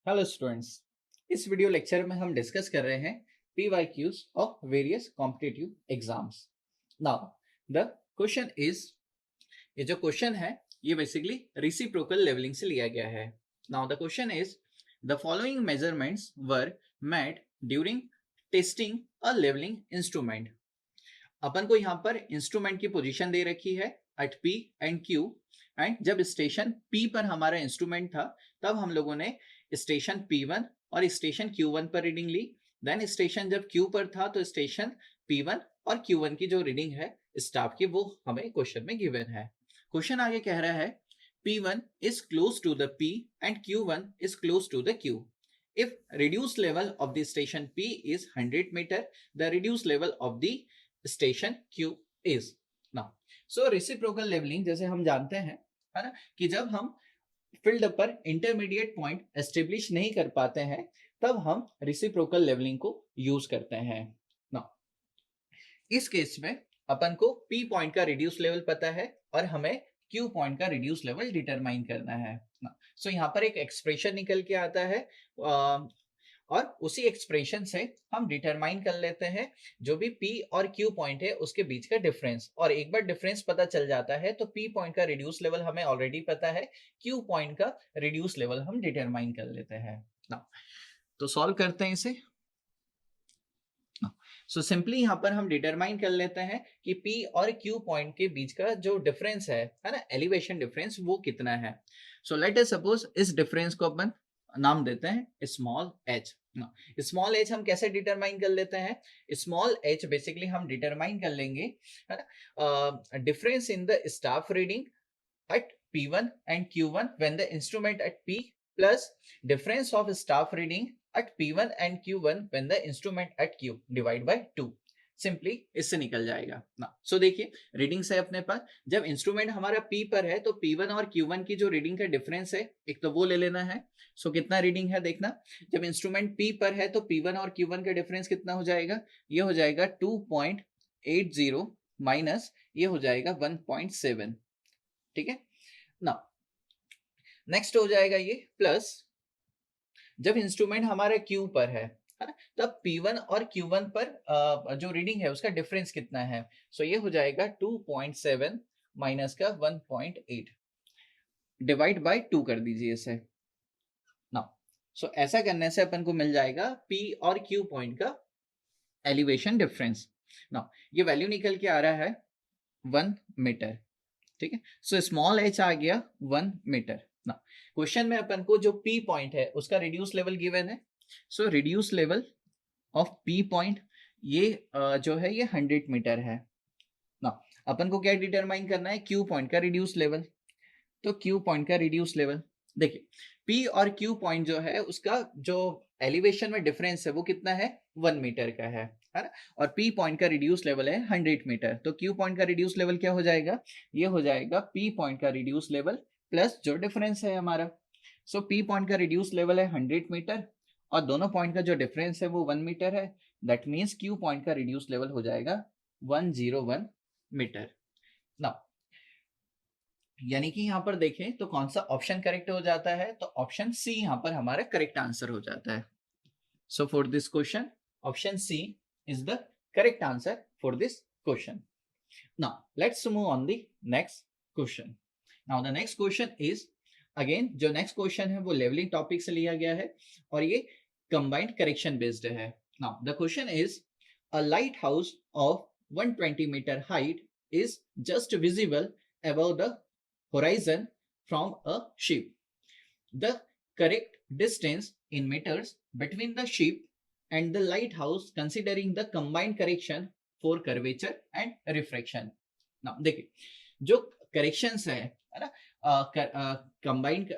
Hello students. इस video lecture में हम डिस्कस कर रहे हैं PYQs of various competitive exams. Now the question is, ये जो क्वेश्चन है ये बेसिकली रेसिप्रोकल लेवलिंग से लिया गया है। Now the question is, the following measurements were made during testing a levelling instrument. अपन को यहाँ पर इंस्ट्रूमेंट की पोजीशन दे रखी है at P and Q, and जब स्टेशन P पर हमारा इंस्ट्रूमेंट था तब हम लोगों ने स्टेशन P1 और स्टेशन Q1 पर रीडिंग ली। देन स्टेशन जब Q पर था तो स्टेशन P1 और Q1 की जो रीडिंग है स्टाफ की वो हमें क्वेश्चन में गिवन है। क्वेश्चन आगे कह रहा है P1 is close to the P and Q1 is close to the Q. If reduced level of the station P is 100 meter, the reduced level of the station Q is now. So reciprocal leveling जैसे हम जानते हैं, है ना, कि जब हम field पर इंटरमीडिएट पॉइंट एस्टेब्लिश नहीं कर पाते हैं तब हम रिसिप्रोकल लेवलिंग को यूज करते हैं। नाउ इस केस में अपन को P पॉइंट का रिड्यूस लेवल पता है और हमें Q पॉइंट का रिड्यूस लेवल डिटरमाइन करना है। सो यहाँ पर एक एक्सप्रेशन निकल के आता है और उसी एक्सप्रेशन से हम डिटरमाइन कर लेते हैं जो भी P और Q पॉइंट है उसके बीच का डिफरेंस। और एक बार डिफरेंस पता चल जाता है तो P पॉइंट का रिड्यूस लेवल हमें ऑलरेडी पता है, Q पॉइंट का रिड्यूस लेवल हम डिटरमाइन कर लेते हैं। ना तो सॉल्व करते हैं इसे। सो सिंपली यहाँ पर हम डिटरमाइन कर लेते हैं कि P और Q पॉइंट के बीच का जो डिफरेंस है ना, एलिवेशन डिफरेंस, वो कितना है। सो लेट अस सपोज इस डिफरेंस को अपन नाम देते हैं स्मॉल h। स्मॉल h हम कैसे डिटरमाइन कर लेते हैं? स्मॉल h बेसिकली हम डिटरमाइन कर लेंगे, है ना, difference in the staff reading at P1 and Q1 when the instrument at P plus difference of staff reading at P1 and Q1 when the instrument at Q divide by 2। Simply इससे निकल जाएगा ना। सो देखिए readings है अपने पास, जब instrument हमारा P पर है तो P1 और Q1 की जो रीडिंग का डिफरेंस है एक तो वो ले लेना है। सो कितना रीडिंग है देखना, जब इंस्ट्रूमेंट P पर है तो P1 और Q1 का डिफरेंस कितना हो जाएगा, ये हो जाएगा 2.80 माइनस ये हो जाएगा 1.7। ठीक है ना, नेक्स्ट हो जाएगा ये प्लस, जब इंस्ट्रूमेंट हमारे Q पर है ना, तब P1 और Q1 पर जो रीडिंग है उसका डिफरेंस कितना है। सो ये हो जाएगा 2.7 माइनस का 1.8 डिवाइड बाय 2 कर दीजिए इसे ना। सो ऐसा करने से अपन को मिल जाएगा P और Q पॉइंट का एलिवेशन डिफरेंस ना। ये वैल्यू निकल के आ रहा है 1 मीटर। ठीक है, सो स्मॉल h आ गया 1 मीटर ना। क्वेश्चन में अपन को जो P पॉइंट है उसका रिड्यूस लेवल गिवन है। So reduce level of P point ये जो है ये 100 मीटर है ना। अपन को क्या डिटरमाइन करना है, Q पॉइंट का रिड्यूस लेवल। तो Q पॉइंट का रिड्यूस लेवल देखिए, P और Q पॉइंट जो है उसका जो एलिवेशन में डिफरेंस है वो कितना है, 1 मीटर का है ना। और P पॉइंट का रिड्यूस लेवल है 100 मीटर, तो Q पॉइंट का रिड्यूस लेवल क्या हो जाएगा, ये हो जाएगा P पॉइंट का रिड्यूस लेवल प्लस जो डिफरेंस है हमारा। सो P पॉइंट का रिड्यूस लेवल है 100 मीटर और दोनों पॉइंट का जो डिफरेंस है वो 1 मीटर है। दैट मीन्स Q पॉइंट का रिड्यूस लेवल हो जाएगा 101 मीटर ना। यानी कि यहाँ पर देखें तो कौन सा ऑप्शन करेक्ट हो जाता है, तो ऑप्शन सी यहाँ पर हमारा करेक्ट आंसर हो जाता है। So for this question option C is the correct answer for this question. Now let's move on the next question. Now the next question is, again जो नेक्स्ट क्वेश्चन है वो levelling topic से लिया गया है और ये कंबाइंड करेक्शन बेस्ड है। Now the question is, a light house of 120 metre height is just visible above the horizon from a ship. The correct distance in meters between the ship and the lighthouse considering the combined correction for curvature and refraction. Now देखिए जो corrections है ना, combined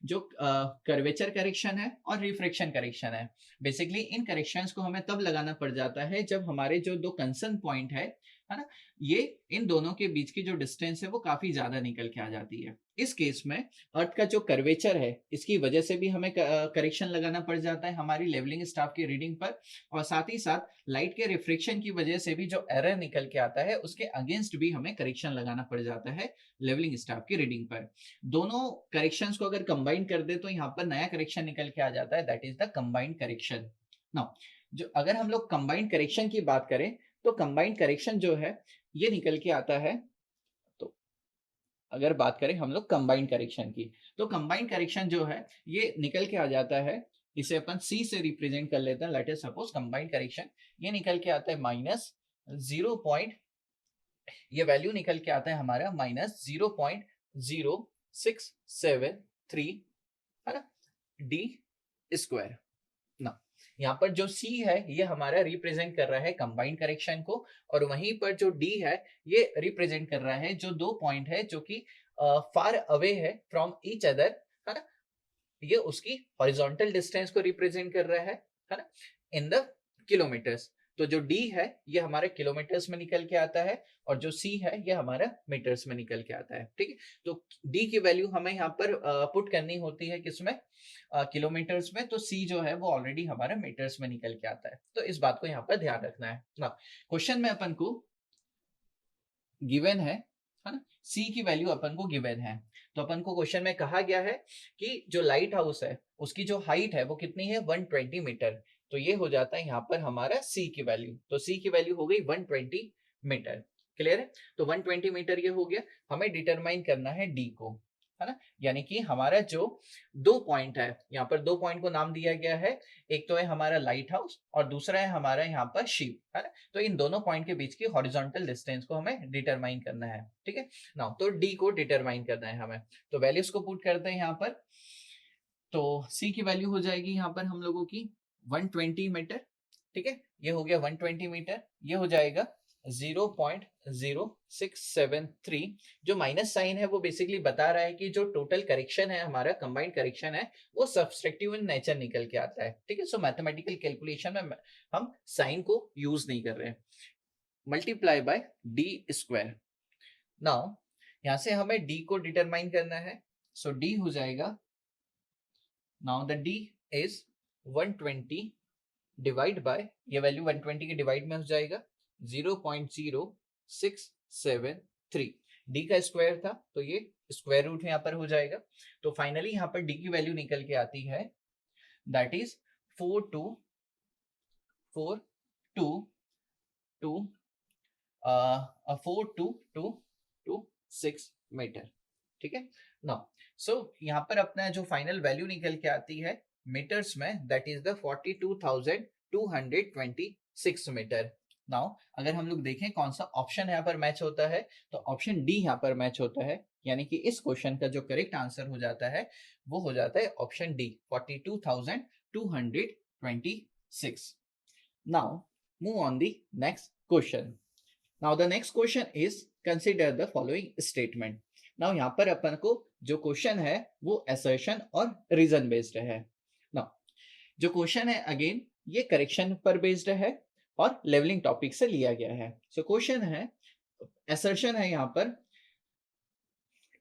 जो curvature correction है और refraction correction है, basically इन corrections को हमें तब लगाना पड़ जाता है जब हमारे जो दो कंसर्न पॉइंट है है ना, ये इन दोनों के बीच की जो डिस्टेंस है वो काफी ज्यादा निकल के आ जाती है। इस केस में अर्थ का जो कर्वेचर है इसकी वजह से भी हमें करेक्शन लगाना पड़ जाता है हमारी लेवलिंग स्टाफ की रीडिंग पर, और साथ ही साथ लाइट के रिफ्लेक्शन की वजह से भी जो एरर निकल के आता है उसके अगेंस्ट भी हमें करेक्शन लगाना पड़ जाता है लेवलिंग स्टाफ की रीडिंग पर। दोनों करेक्शंस को अगर कंबाइन कर दे तो यहाँ पर नया करेक्शन निकल के आ जाता है, that is the combined correction. Now जो अगर हम लोग कंबाइंड करेक्शन की बात करें तो कंबाइंड करेक्शन जो है ये निकल के आता है, तो अगर बात करें हम लोग कंबाइंड करेक्शन की तो कंबाइंड करेक्शन जो है ये निकल के आ जाता है, इसे अपन सी से रिप्रेजेंट कर लेते हैं। Late us suppose combined correction ये निकल के आता है माइनस 0 पॉइंट, ये वैल्यू निकल के आता है हमारा माइनस 0.0673, है ना, डी स्क्वायर ना। यहाँ पर जो C है ये हमारा रिप्रेजेंट कर रहा है कंबाइंड करेक्शन को, और वहीं पर जो D है ये रिप्रेजेंट कर रहा है जो दो पॉइंट है जो कि फार अवे है फ्रॉम ईच अदर, है ना, ये उसकी हॉरिजॉन्टल डिस्टेंस को रिप्रेजेंट कर रहा है ना, इन द किलोमीटर्स। तो जो D है ये हमारे किलोमीटर्स में निकल के आता है और जो C है ये हमारा मीटर्स में निकल के आता है, ठीक है। तो D की वैल्यू हमें यहाँ पर पुट करनी होती है किसमें, किलोमीटर्स में, तो C जो है वो ऑलरेडी हमारा मीटर्स में निकल के आता है, तो इस बात को यहाँ पर ध्यान रखना है ना। क्वेश्चन में अपन को गिवन है ना, C की वैल्यू अपन को गिवन है, तो अपन को क्वेश्चन में कहा गया है कि जो लाइट हाउस है उसकी जो हाइट है वो कितनी है 120 मीटर, तो ये हो जाता है यहाँ पर हमारा C की वैल्यू, तो C की वैल्यू हो गई 120 मीटर। क्लियर है, तो 120 मीटर ये हो गया। हमें डिटरमाइन करना है D को, है ना, यानी कि हमारा जो दो पॉइंट है, यहाँ पर दो पॉइंट को नाम दिया गया है, एक तो है हमारा लाइट हाउस और दूसरा है हमारा यहाँ पर शिप, है ना, तो इन दोनों पॉइंट के बीच की हॉरिजॉन्टल डिस्टेंस को हमें डिटरमाइन करना है, ठीक है ना। तो डी को डिटरमाइन करना है हमें, तो वैल्यूज को पुट करते हैं यहाँ पर, तो सी की वैल्यू हो जाएगी यहाँ पर हम लोगों की 120 मीटर, ठीक है, ये हो गया 120 मीटर, ये हो जाएगा 0.0673। जो माइनस साइन है वो बेसिकली बता रहा है कि जो टोटल करेक्शन है हमारा कंबाइंड करेक्शन है वो सब्सट्रैक्टिव इन नेचर निकल के आता है, ठीक है। सो मैथमेटिकल कैलकुलेशन में हम साइन को यूज नहीं कर रहे हैं। Multiply by D square. Now यहां से हमें डी को डिटरमाइन करना है, सो डी हो जाएगा, now the D is 120 divide by, ये वैल्यू 120 के डिवाइड में हो जाएगा 0.0673। डी का स्क्वायर था तो ये स्क्वायर रूट में यहाँ पर हो जाएगा, तो फाइनली यहाँ पर डी की वैल्यू निकल के आती है, दैट इज 42226 मीटर, ठीक है ना। सो यहाँ पर अपना जो फाइनल वैल्यू निकल के आती है मीटर्स में, that is the 42,226 metre. Now अगर हम लोग देखें कौन सा ऑप्शन यहाँ पर मैच होता है, तो ऑप्शन डी यहाँ पर मैच होता है, यानी कि इस क्वेश्चन का जो करेक्ट आंसर हो जाता है वो हो जाता है option D 42,226। Now move on the next question. Now the next question is consider the following statement. Now यहाँ पर अपन को जो क्वेश्चन है वो असर्शन और रीजन बेस्ड है। नाउ जो क्वेश्चन है अगेन ये करेक्शन पर बेस्ड है और लेवलिंग टॉपिक से लिया गया है। सो क्वेश्चन है, असर्शन है यहाँ पर,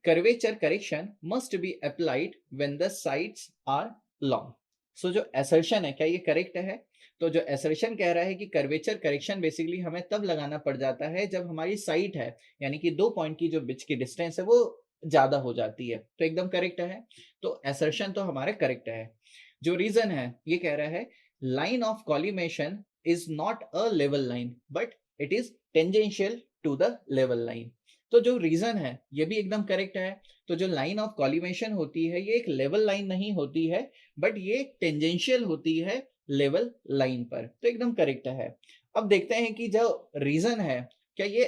curvature correction must be applied when the sides are long. So जो असर्शन है क्या ये करेक्ट है, तो जो असर्शन कह रहा है कि कर्वेचर करेक्शन बेसिकली हमें तब लगाना पड़ जाता है जब हमारी साइड है, यानी कि दो पॉइंट की जो बीच की डिस्टेंस है वो ज्यादा हो जाती है, तो एकदम करेक्ट है, तो असर्शन तो हमारा करेक्ट है। जो रीजन है ये कह रहा है line of collimation is not a level line but it is tangential to the level line, तो जो रीजन है ये भी एकदम करेक्ट है। तो जो लाइन ऑफ कॉलिमेशन होती है ये एक लेवल लाइन नहीं होती है बट ये टेंजेंशियल होती है लेवल लाइन पर, तो एकदम करेक्ट है। अब देखते हैं कि जो रीजन है क्या ये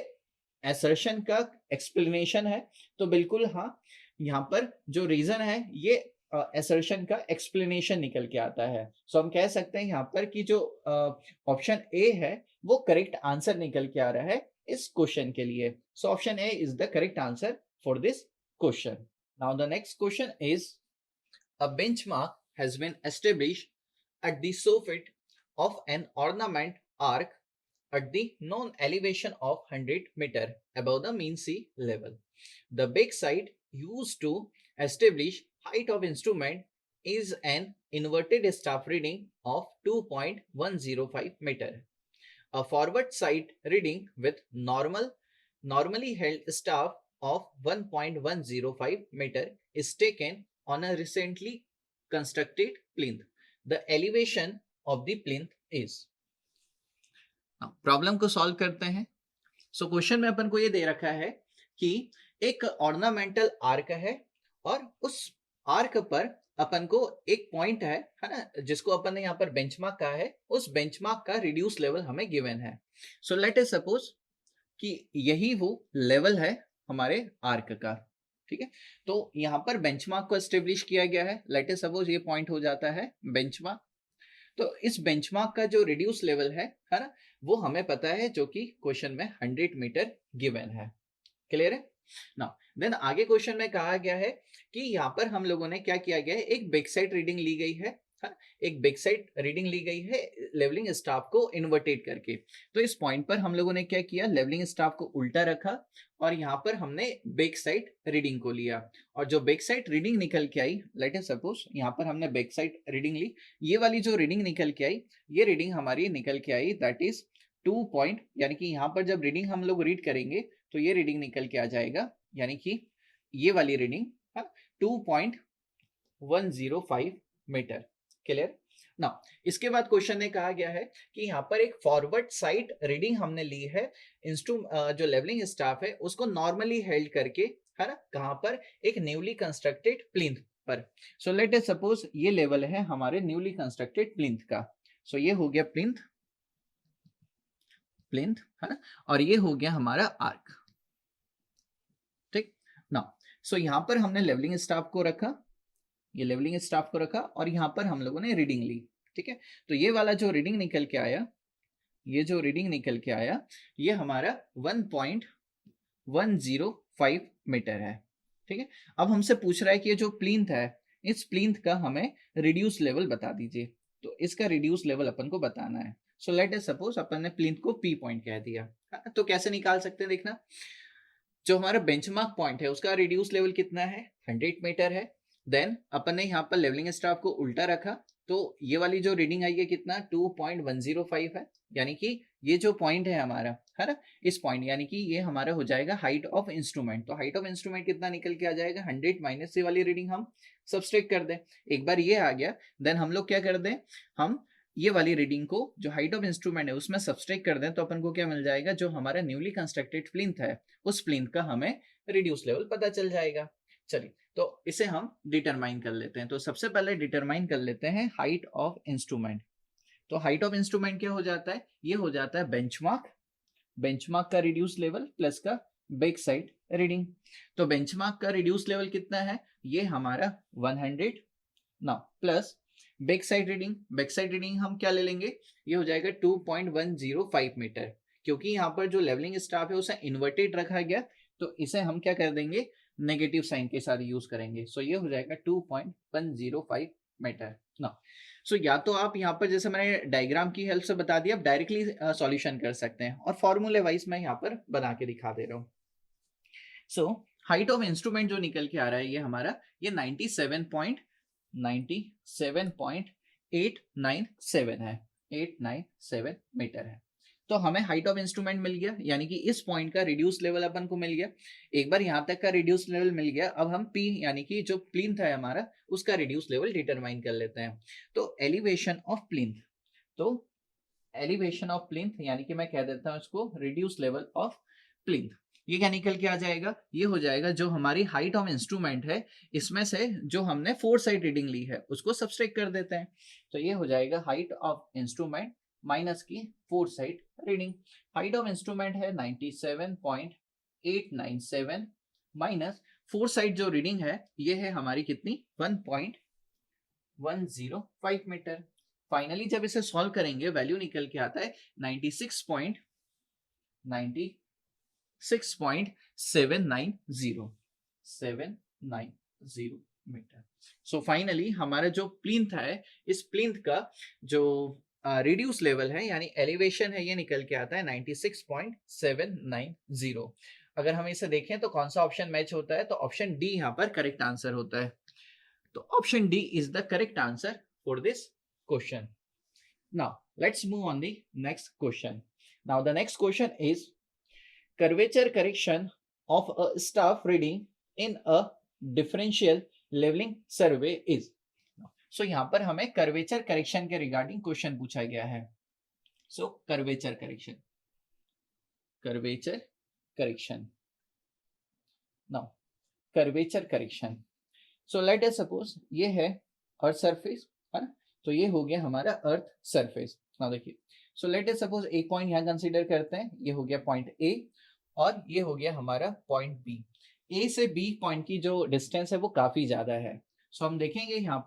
असर्शन का एक्सप्लेनेशन है, तो बिल्कुल हाँ, यहाँ पर जो रीजन है ये असर्शन का एक्सप्लेनेशन निकल के आता है। सो हम कह सकते हैं यहाँ पर कि जो ऑप्शन ए है वो करेक्ट आंसर निकल के आ रहा है इस क्वेश्चन के लिए। So option A is the correct answer for this question. Now the next question is a benchmark has been established at the soffit of an ornament arc at the known elevation of 100 meter above the mean sea level. The big site used to establish height of instrument is an inverted staff reading of 2.105 meter. A forward sight reading with normally held staff of 1.105 meter is taken on a recently constructed plinth. The elevation of the plinth is. Problem को solve करते हैं. So question में अपन को ये दे रखा है कि एक ऑर्नामेंटल आर्क है और उस आर्क पर अपन को एक पॉइंट है ना, जिसको अपन ने यहाँ पर बेंचमार्क कहा है. उस बेंचमार्क का रिड्यूस लेवल हमें गिवन है. सो लेट अस सपोज कि यही वो लेवल है हमारे आर्क का. ठीक है, तो यहाँ पर बेंचमार्क को एस्टेब्लिश किया गया है. लेट अस सपोज ये पॉइंट हो जाता है बेंचमार्क. तो इस बेंचमार्क का जो रिड्यूस लेवल है ना, वो हमें पता है, जो कि क्वेश्चन में 100 मीटर गिवन है. क्लियर है ना. देन आगे क्वेश्चन में कहा गया है कि यहाँ पर हम लोगों ने क्या किया गया है, एक बैक साइड रीडिंग ली गई है. एक बैक साइड रीडिंग ली गई है लेवलिंग स्टाफ को इन्वर्टेड करके. तो इस पॉइंट पर हम लोगों ने क्या किया, लेवलिंग स्टाफ को उल्टा रखा और यहाँ पर हमने बैक साइड रीडिंग को लिया. और जो बैक साइड रीडिंग निकल के आई, लेट अस सपोज यहाँ पर हमने बैक साइड रीडिंग ली. ये वाली जो रीडिंग निकल के आई, ये रीडिंग हमारी निकल के आई दैट इज 2 पॉइंट, यानी कि यहाँ पर जब रीडिंग हम लोग रीड करेंगे तो ये रीडिंग निकल के आ जाएगा, यानी कि ये वाली रीडिंग 2.105 मीटर. क्लियर ना. इसके बाद क्वेश्चन ने कहा गया है कि यहाँ पर एक फॉरवर्ड साइड रीडिंग हमने ली है. जो लेवलिंग स्टाफ है उसको नॉर्मली हेल्ड करके, है ना, कहां पर, एक न्यूली कंस्ट्रक्टेड प्लिंथ पर. सो लेट अस सपोज ये लेवल है हमारे न्यूली कंस्ट्रक्टेड प्लिंथ का. सो ये हो गया प्लिंथ, है ना, और ये हो गया हमारा आर्क. ठीक ना. सो यहाँ पर हमने लेवलिंग स्टाफ को रखा, ये लेवलिंग स्टाफ को रखा और यहाँ पर हम लोगों ने रीडिंग ली. ठीक है, तो ये वाला जो रीडिंग निकल के आया, ये जो रीडिंग निकल के आया, ये हमारा 1.105 मीटर है. ठीक है, अब हमसे पूछ रहा है कि ये जो प्लिंथ है, इस प्लिंथ का हमें रिड्यूस लेवल बता दीजिए. तो इसका रिड्यूस लेवल अपन को बताना है. सो लेट अस सपोज अपन ने प्लिंथ को पी पॉइंट कह दिया. तो कैसे निकाल सकते हैं, देखना. जो हमारा बेंचमार्क पॉइंट है उसका रिड्यूस लेवल कितना है, 100 मीटर है. देन अपन ने यहाँ पर लेवलिंग स्टाफ को उल्टा रखा, तो ये वाली जो रीडिंग आई है कितना, 2.105 है. यानी कि ये जो पॉइंट है हमारा, है ना, इस पॉइंट, यानी कि ये हमारा हो जाएगा हाइट ऑफ इंस्ट्रूमेंट. तो हाइट ऑफ इंस्ट्रूमेंट कितना निकल के आ जाएगा, 100 माइनस से वाली रीडिंग हम सब्सट्रैक्ट कर दें. एक बार ये आ गया, देन हम लोग क्या कर दें, हम ये वाली रीडिंग को जो हाइट ऑफ इंस्ट्रूमेंट है उसमें सब्सट्रैक्ट कर दें. तो अपन को क्या मिल जाएगा, जो हमारा न्यूली कंस्ट्रक्टेड प्लिंथ है उस प्लिंथ का हमें रिड्यूस लेवल पता चल जाएगा. चलिए, तो इसे हम डिटरमाइन कर लेते हैं. तो सबसे पहले डिटरमाइन कर लेते हैं हाइट ऑफ इंस्ट्रूमेंट. तो हाइट ऑफ इंस्ट्रूमेंट क्या हो जाता है, ये हो जाता है बेंचमार्क का रिड्यूस लेवल प्लस का बैक साइड रीडिंग. तो बेंचमार्क का रिड्यूस लेवल कितना है, ये हमारा 100 ना, प्लस बैक साइड रीडिंग हम क्या ले लेंगे, ये हो जाएगा 2.105 मीटर. क्योंकि यहाँ पर जो लेवलिंग स्टाफ है उसे इन्वर्टेड रखा गया, तो इसे हम क्या कर देंगे, नेगेटिव साइन के साथ यूज करेंगे. सो ये हो जाएगा 2.105 मीटर ना. सो या तो आप यहाँ पर, जैसे मैंने डायग्राम की हेल्प से बता दिया, आप डायरेक्टली सॉल्यूशन कर सकते हैं, और फॉर्मूले वाइज मैं यहाँ पर बना के दिखा दे रहा हूँ. सो हाइट ऑफ इंस्ट्रूमेंट जो निकल के आ रहा है ये हमारा, ये 97.897 है, 897 मीटर है. तो हमें हाइट ऑफ इंस्ट्रूमेंट मिल गया, यानी कि इस पॉइंट का रिड्यूस लेवल अपन को मिल गया. एक बार यहां तक का रिड्यूस लेवल मिल गया, अब हम P यानी कि जो प्लिंथ है हमारा उसका रिड्यूस लेवल डिटरमाइन कर लेते हैं. तो एलिवेशन ऑफ प्लिंथ, यानी कि मैं कह देता हूं इसको रिड्यूस लेवल ऑफ प्लिंथ. ये क्या निकल के आ जाएगा, ये हो जाएगा जो हमारी हाइट ऑफ इंस्ट्रूमेंट है, इसमें से जो हमने 4 साइड रीडिंग ली है उसको सब्सट्रैक्ट कर देते हैं. तो ये हो जाएगा हाइट ऑफ इंस्ट्रूमेंट माइनस की 4 side reading. Height of instrument है 97.897 माइनस 4 साइड जो रीडिंग है ये है हमारी कितनी, 1.105 मीटर. फाइनली जब इसे सॉल्व करेंगे वैल्यू निकल के आता है 96.790 मीटर. सो फाइनली हमारा जो प्लिंथ है, इस प्लिंथ का जो रिड्यूस लेवल है यानी एलिवेशन है, ये निकल के आता है 96.790। अगर हम इसे देखें तो कौन सा ऑप्शन मैच होता है, तो ऑप्शन डी यहाँ पर करेक्ट आंसर होता है। तो option D is the correct answer for this question. Now let's move on the next question. Now the next question is curvature correction of a staff reading in a differential leveling survey is। So यहाँ पर हमें curvature correction के regarding question पूछा गया है। So curvature correction now curvature correction. So let us suppose ये है earth surface, है ना, तो ये हो गया हमारा अर्थ सरफेस। नाउ देखिए, सो लेट अस सपोज एक पॉइंट यहाँ कंसीडर करते हैं, ये हो गया पॉइंट ए और ये हो गया हमारा पॉइंट बी। ए से बी पॉइंट की जो डिस्टेंस है वो काफी ज्यादा है। सो हम देखेंगे यहाँ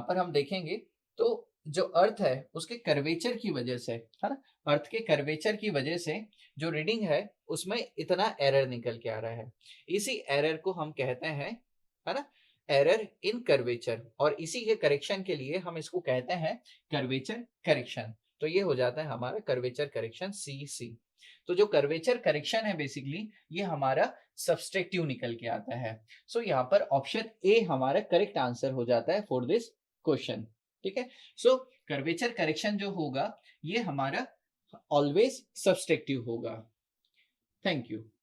पर हम देखेंगे तो जो अर्थ है उसके कर्वेचर की वजह से, है ना, अर्थ के कर्वेचर की वजह से जो रीडिंग है उसमें इतना एरर निकल के आ रहा है। इसी एरर को हम कहते हैं, है ना, एरर इन कर्वेचर, और इसी के करेक्शन के लिए हम इसको कहते हैं कर्वेचर करेक्शन। तो ये हो जाता है हमारा कर्वेचर करेक्शन CC। तो जो कर्वेचर करेक्शन है बेसिकली ये हमारा सब्सट्रैक्टिव निकल के आता है। सो यहाँ पर ऑप्शन ए हमारा करेक्ट आंसर हो जाता है फॉर दिस क्वेश्चन। ठीक है, सो कर्वेचर करेक्शन जो होगा ये हमारा ऑलवेज सब्सट्रैक्टिव होगा। Thank you.